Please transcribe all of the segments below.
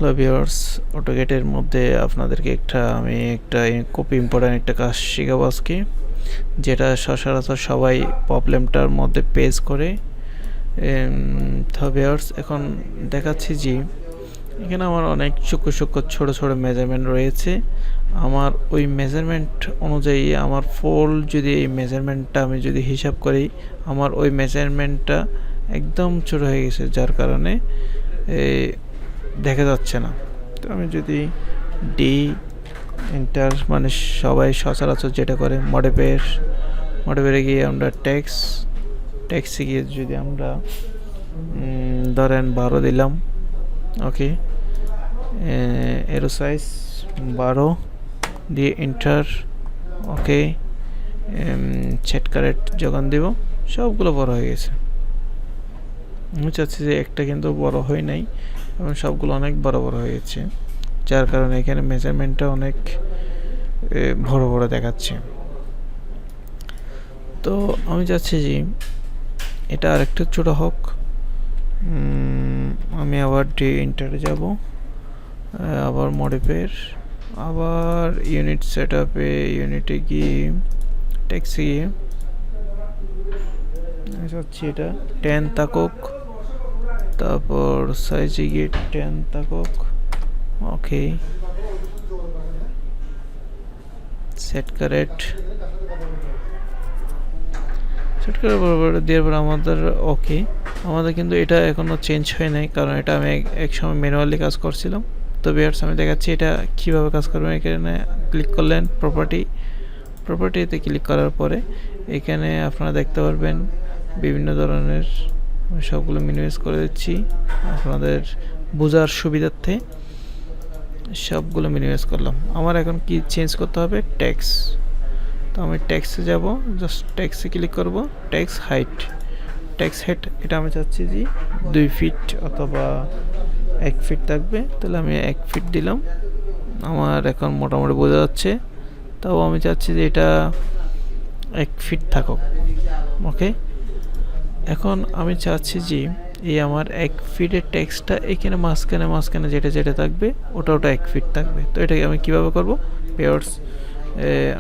Hello viewers, অটোক্যাডের মধ্যে আপনাদেরকে আমি একটা খুব ইম্পর্ট্যান্ট একটা কাজ শেখাবো আজকে, যেটা সচরাচর সবাই প্রবলেমটার মধ্যে পেজ করে। তো ভিউয়ার্স, এখন দেখাচ্ছি যে এখানে আমার অনেক সূক্ষ্ম সূক্ষ্ম ছোটো ছোটো মেজারমেন্ট রয়েছে। আমার ওই মেজারমেন্ট অনুযায়ী আমার ফুল যদি এই মেজারমেন্টটা আমি যদি হিসাব করি, আমার ওই মেজারমেন্টটা একদম ছোটো হয়ে গেছে, যার কারণে দেখা যাচ্ছে না। তো আমি যদি ডি এন্টার, মানে সবাই সচরাচর যেটা করে মডিফায়ারে গিয়ে আমরা ট্যাক্সে গিয়ে যদি আমরা ধরেন 12 দিলাম, ওকে, এরো সাইজ 12 দিয়ে এন্টার, ওকে, সেট কারেক্ট যখন দেব সবগুলো বড় হয়ে গেছে। আমি চাচ্ছি যে একটা কিন্তু বড় হয় নাই এবং সবগুলো অনেক বড় বড় হয়ে গেছে, যার কারণে এখানে মেজারমেন্টটা অনেক বড় বড় দেখাচ্ছে। তো আমি চাচ্ছি যে এটা আরেকটু ছোট হোক। আমি আবার ডি এন্টারে যাব, আবার মডিফায়ার, আবার ইউনিট সেট আপে, ইউনিটে গিয়ে ট্যাক্সে গিয়ে আমি চাচ্ছি এটা 10 থাকুক, তারপর সাইজে গিয়ে 10 থাকুক, ওকে, সেট কারেক্ট বরাবর দেওয়ার পর আমাদের ওকে। আমাদের কিন্তু এটা এখনও চেঞ্জ হয় নাই, কারণ এটা আমি এক সময় ম্যানুয়ালি কাজ করছিলাম। তো ভিউয়ার্স, আমি দেখাচ্ছি এটা কীভাবে কাজ করবেন। এখানে ক্লিক করলেন প্রপার্টিতে ক্লিক করার পরে এখানে আপনারা দেখতে পারবেন বিভিন্ন ধরনের, সবগুলো মিনিমাইজ করে দিচ্ছি আপনাদের বোঝার সুবিধার্থে। সবগুলো মিনিমাইজ করলাম। আমার এখন কি চেঞ্জ করতে হবে? ট্যাক্স। তো আমি ট্যাক্সে যাব, জাস্ট ট্যাক্সে ক্লিক করব, ট্যাক্স হাইট এটা আমি চাচ্ছি যে 2 ফিট অথবা 1 ফিট থাকবে। তাহলে আমি 1 ফিট দিলাম। আমার এখন মোটামুটি বোঝা যাচ্ছে, তাও আমি চাচ্ছি যে এটা 1 ফিট থাকুক, ওকে। এখন আমি চাচ্ছি যে এই আমার 1 ফিটের ট্যাক্সটা এখানে মাঝখানে যেটা থাকবে ওটা 1 ফিট থাকবে। তো এটাকে আমি কীভাবে করবো? পেয়ার্স,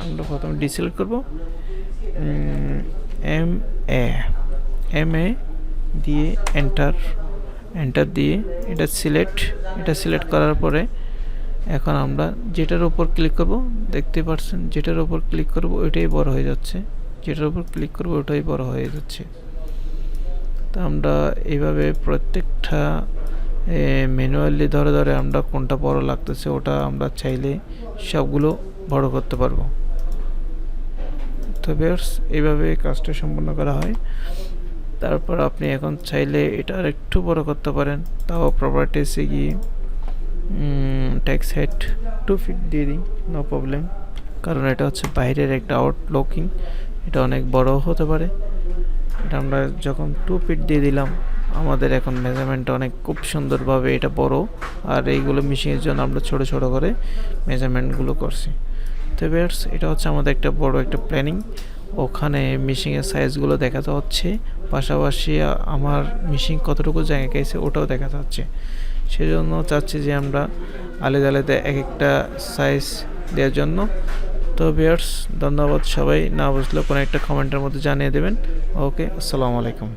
আমরা প্রথমে ডিসিলেক্ট করব, এম এ দিয়ে এন্টার দিয়ে এটা সিলেক্ট করার পরে এখন আমরা যেটার উপর ক্লিক করব, দেখতে পাচ্ছেন যেটার উপর ক্লিক করব ওইটাই বড় হয়ে যাচ্ছে, যেটার উপর ক্লিক করব ওটাই বড় হয়ে যাচ্ছে। তো আমরা এইভাবে প্রত্যেকটা ম্যানুয়ালি ধরে আমরা কোনটা বড় লাগতেছে ওটা আমরা চাইলে সবগুলো বড় করতে পারবো। তো ভিউয়ার্স, এইভাবে কাজটা সম্পন্ন করা হয়। তারপর আপনি এখন চাইলে এটা আরেকটু বড় করতে পারেন, তাও প্রপার্টিসে গিয়ে ট্যাক্স হাইট 2 ফিট দিয়ে দিই, নো প্রবলেম, কারণ এটা হচ্ছে বাইরের একটা আউটলুকিং, এটা অনেক বড় হতে পারে। এটা আমরা যখন 2 ফিট দিয়ে দিলাম, আমাদের এখন মেজারমেন্টটা অনেক খুব সুন্দরভাবে এটা বড়। আর এইগুলো মেশিনের জন্য আমরা ছোট ছোট করে মেজারমেন্টগুলো করছি। তো ভিউয়ার্স, এটা হচ্ছে আমাদের একটা বড় একটা প্ল্যানিং। ওখানে মেশিনের সাইজগুলো দেখা যাচ্ছে, পাশাপাশি আমার মেশিন কতটুকু জায়গা গেছে ওটাও দেখা যাচ্ছে। সেজন্য চাচ্ছি যে আমরা আলাদা এক একটা সাইজ দেওয়ার জন্য। তো ভিউয়ার্স, ধন্যবাদ। সবাই না বুঝলে কোনো একটা কমেন্টের মধ্যে জানিয়ে দেবেন। ওকে, আসসালামু আলাইকুম।